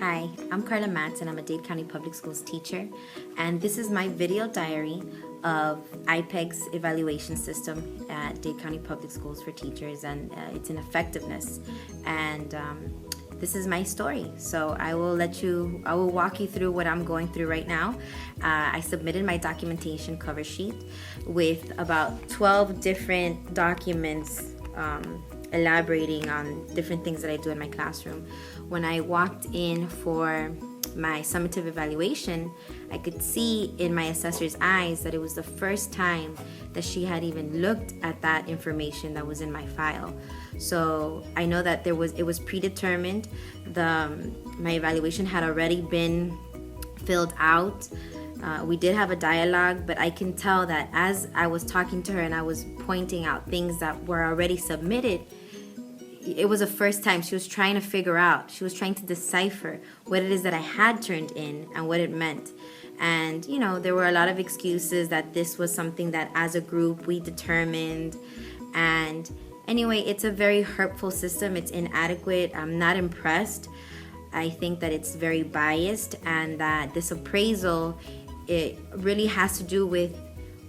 Hi, I'm Carla Matz and I'm a Dade County Public Schools teacher, and this is my video diary of IPEG's evaluation system at Dade County Public Schools for teachers, and it's an effectiveness, and this is my story. So I will walk you through what I'm going through right now. I submitted my documentation cover sheet with about 12 different documents elaborating on different things that I do in my classroom. When I walked in for my summative evaluation, I could see in my assessor's eyes that it was the first time that she had even looked at that information that was in my file. So I know that it was predetermined. My evaluation had already been filled out. We did have a dialogue, but I can tell that as I was talking to her and I was pointing out things that were already submitted, it was a first time. She was trying to figure out, she was trying to decipher what it is that I had turned in and what it meant. And, you know, there were a lot of excuses that this was something that as a group we determined. And anyway, it's a very hurtful system. It's inadequate. I'm not impressed. I think that it's very biased, and that this appraisal, it really has to do with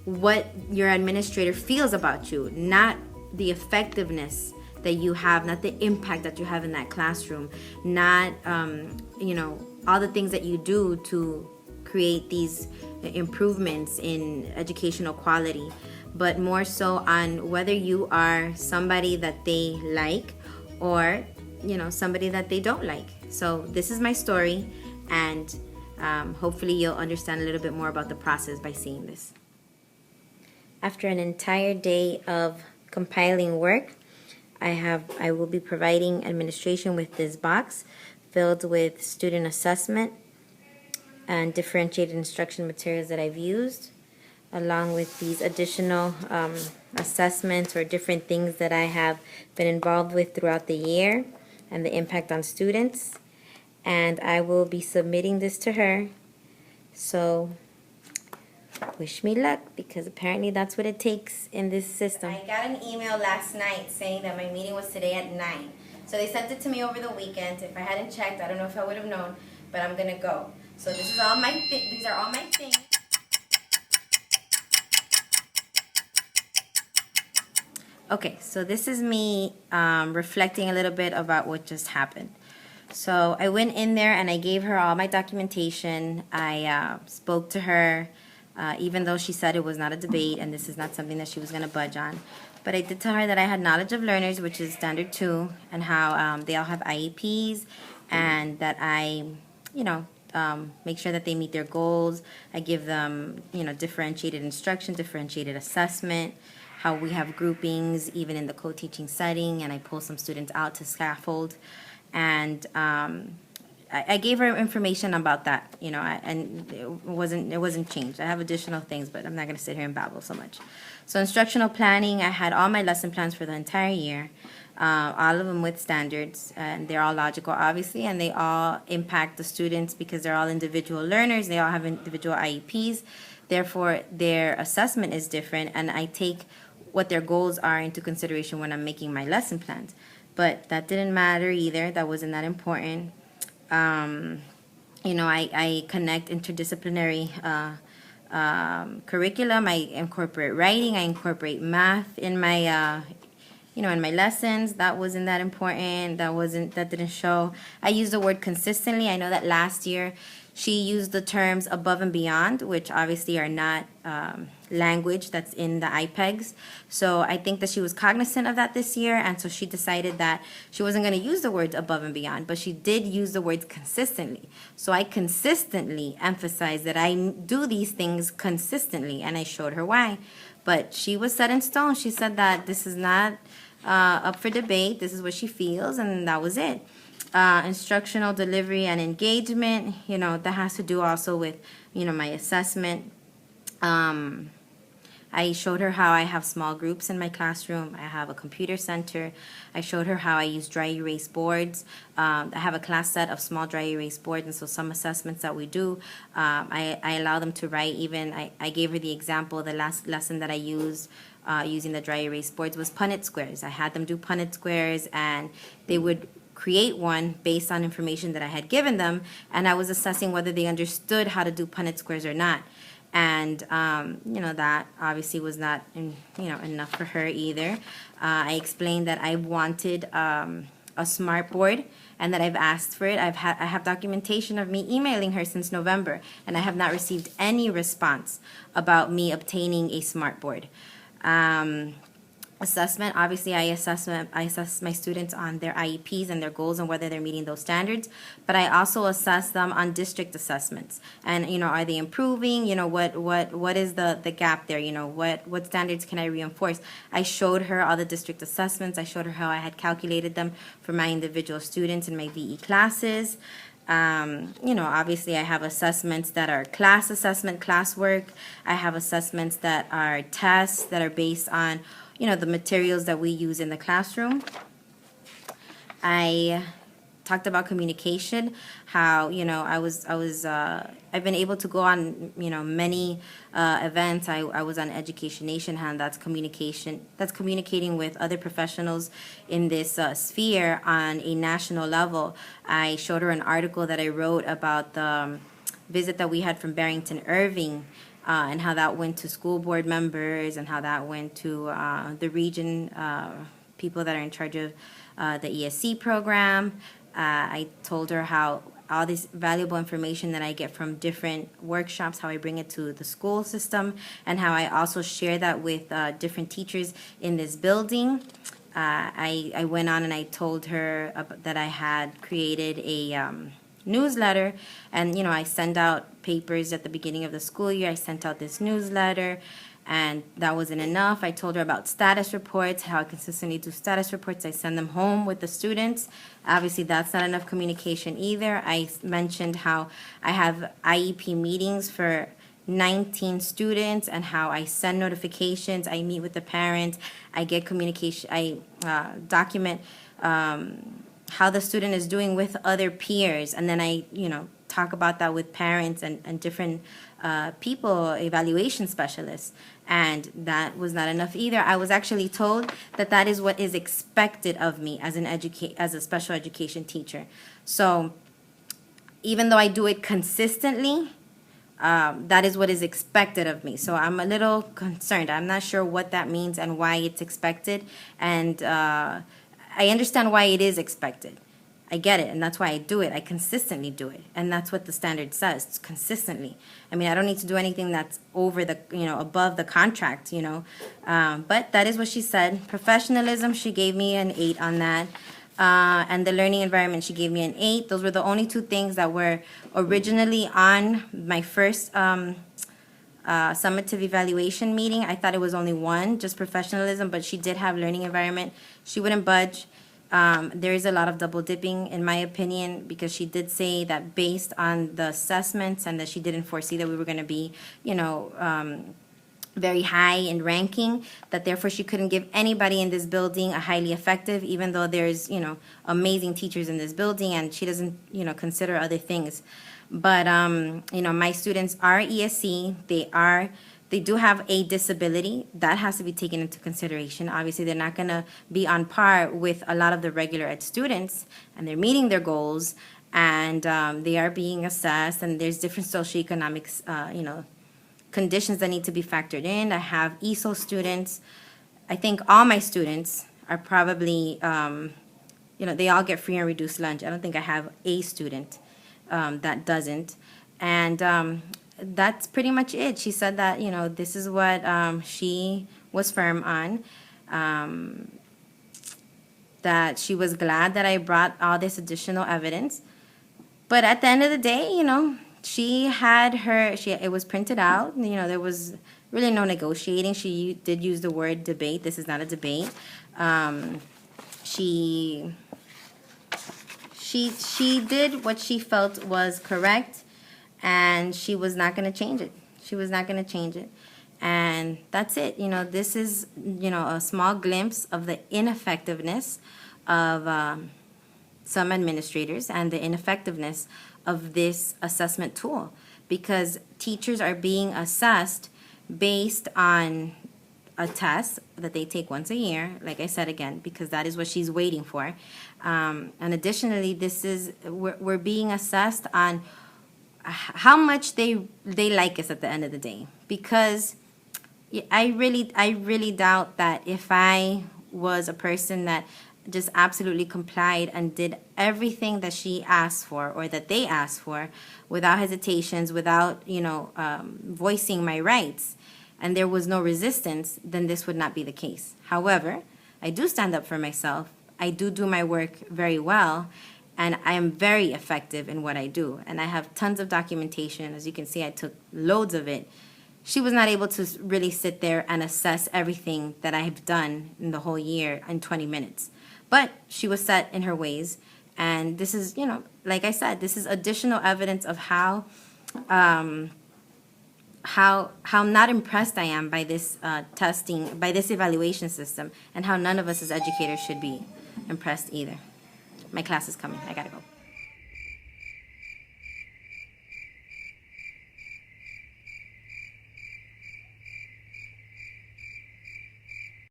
what your administrator feels about you, not the effectiveness that you have, not the impact that you have in that classroom, not all the things that you do to create these improvements in educational quality, but more so on whether you are somebody that they like or somebody that they don't like. So this is my story, and hopefully you'll understand a little bit more about the process by seeing this. After an entire day of compiling work, I will be providing administration with this box filled with student assessment and differentiated instruction materials that I've used, along with these additional assessments or different things that I have been involved with throughout the year and the impact on students. And I will be submitting this to her. So wish me luck, because apparently that's what it takes in this system. I got an email last night saying that my meeting was today at 9. So they sent it to me over the weekend. If I hadn't checked, I don't know if I would have known, but I'm gonna go. So these are all my things. Okay, so this is me reflecting a little bit about what just happened. So I went in there and I gave her all my documentation. I spoke to her, even though she said it was not a debate and this is not something that she was going to budge on. But I did tell her that I had knowledge of learners, which is standard 2, and how they all have IEPs, and that I, make sure that they meet their goals. I give them, differentiated instruction, differentiated assessment, how we have groupings even in the co-teaching setting, and I pull some students out to scaffold. And I gave her information about that, and it wasn't changed. I have additional things, but I'm not going to sit here and babble so much. So instructional planning, I had all my lesson plans for the entire year, all of them with standards, and they're all logical, obviously, and they all impact the students because they're all individual learners. They all have individual IEPs. Therefore, their assessment is different, and I take what their goals are into consideration when I'm making my lesson plans. But that didn't matter either. That wasn't that important. I connect interdisciplinary curriculum. I incorporate writing. I incorporate math in my, in my lessons. That wasn't that important. That didn't show. I use the word consistently. I know that last year she used the terms above and beyond, which obviously are not language that's in the IPEGs. So I think that she was cognizant of that this year, and so she decided that she wasn't going to use the words above and beyond, but she did use the words consistently. So I consistently emphasized that I do these things consistently, and I showed her why. But she was set in stone. She said that this is not up for debate. This is what she feels, and that was it. Instructional delivery and engagement, that has to do also with, my assessment. I showed her how I have small groups in my classroom. I have a computer center. I showed her how I use dry erase boards. I have a class set of small dry erase boards, and so some assessments that we do, I allow them to write. Even I gave her the example, the last lesson that I used using the dry erase boards was Punnett squares. I had them do Punnett squares, and they would create one based on information that I had given them, and I was assessing whether they understood how to do Punnett squares or not. And that obviously was not enough for her either. I explained that I wanted a smart board and that I've asked for it. I have documentation of me emailing her since November, and I have not received any response about me obtaining a smart board. Assessment, obviously I assess my students on their IEPs and their goals and whether they're meeting those standards, but I also assess them on district assessments. And are they improving? What is the gap there? What standards can I reinforce? I showed her all the district assessments. I showed her how I had calculated them for my individual students in my VE classes. Obviously I have assessments that are class assessment, classwork. I have assessments that are tests that are based on the materials that we use in the classroom. I talked about communication, how I've been able to go on many events. I was on Education Nation, and that's communicating with other professionals in this sphere on a national level. I showed her an article that I wrote about the visit that we had from Barrington Irving, and how that went to school board members and how that went to the region people that are in charge of the ESC program. I told her how all this valuable information that I get from different workshops, how I bring it to the school system, and how I also share that with different teachers in this building. I went on and I told her that I had created a newsletter, and I send out papers at the beginning of the school year. I sent out this newsletter, and that wasn't enough. I told her about status reports, how I consistently do status reports. I send them home with the students. Obviously that's not enough communication either. I mentioned how I have IEP meetings for 19 students and how I send notifications, I meet with the parents, I get communication, I document how the student is doing with other peers, and then I talk about that with parents and different people, evaluation specialists. And that was not enough either. I was actually told that that is what is expected of me as as a special education teacher. So even though I do it consistently, that is what is expected of me. So I'm a little concerned. I'm not sure what that means and why it's expected. And I understand why it is expected. I get it, and that's why I do it. I consistently do it, and that's what the standard says. It's consistently. I mean, I don't need to do anything that's over the, above the contract, But that is what she said. Professionalism, she gave me an 8 on that. And the learning environment, she gave me an 8. Those were the only two things that were originally on my first summative evaluation meeting. I thought it was only one, just professionalism, but she did have learning environment. She wouldn't budge. There is a lot of double dipping, in my opinion, because she did say that based on the assessments and that she didn't foresee that we were going to be, very high in ranking, that therefore she couldn't give anybody in this building a highly effective, even though there's, amazing teachers in this building, and she doesn't, consider other things. But, my students are ESC. They do have a disability. That has to be taken into consideration. Obviously, they're not going to be on par with a lot of the regular ed students, and they're meeting their goals, and they are being assessed, and there's different socioeconomic, conditions that need to be factored in. I have ESOL students. I think all my students are probably, they all get free and reduced lunch. I don't think I have a student that doesn't. And that's pretty much it. She said that, this is what she was firm on, that she was glad that I brought all this additional evidence. But at the end of the day, she had it was printed out. There was really no negotiating. She did use the word debate. This is not a debate. She did what she felt was correct, and she was not going to change it. She was not going to change it. And that's it. This is, a small glimpse of the ineffectiveness of some administrators and the ineffectiveness of this assessment tool, because teachers are being assessed based on a test that they take once a year, like I said again, because that is what she's waiting for. And additionally, we're being assessed on how much they like us at the end of the day. Because I really doubt that if I was a person that just absolutely complied and did everything that she asked for or that they asked for without hesitations, without, voicing my rights, and there was no resistance, then this would not be the case. However, I do stand up for myself. I do my work very well, and I am very effective in what I do. And I have tons of documentation. As you can see, I took loads of it. She was not able to really sit there and assess everything that I have done in the whole year in 20 minutes. But she was set in her ways, and this is, like I said, this is additional evidence of how not impressed I am by this testing, by this evaluation system, and how none of us as educators should be impressed either. My class is coming. I gotta go.